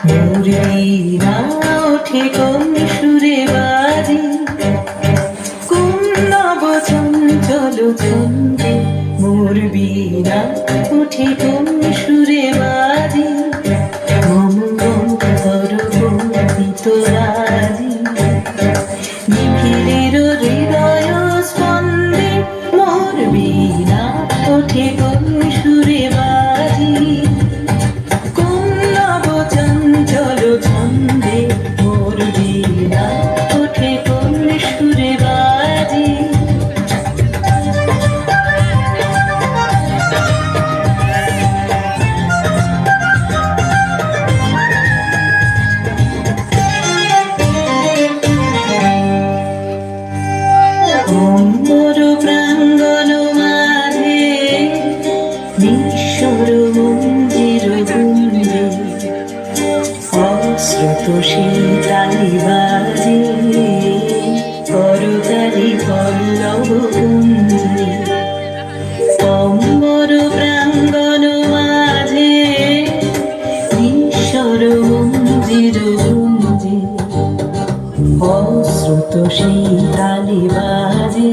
মুরলীরা ওঠে কোন সুরে বাজে, কোন নবচঞ্চল ছন্দে। মোর বীণা ওঠে কোন সুরে বাজে, মম গন্ধর কম্পিত রাজে। নিখিলের হৃদয় স্পন্দে মোর বীণা ওঠে কোন সুরে বাজে, কোন নবচঞ্চল ছন্দে। মোর বীণা ওঠে কোন সুরে বাজে। অম্বর প্রাঙ্গণ মাঝে নিঃস্বর মন্দির গুঞ্জে, অশ্রুত শীতালি বাজে করতালি পল্লব কুঞ্জে। অম্বর প্রাঙ্গণ মাঝে নিঃস্বর মন্দির গুঞ্জে, অশ্রুত শীতালি বাজে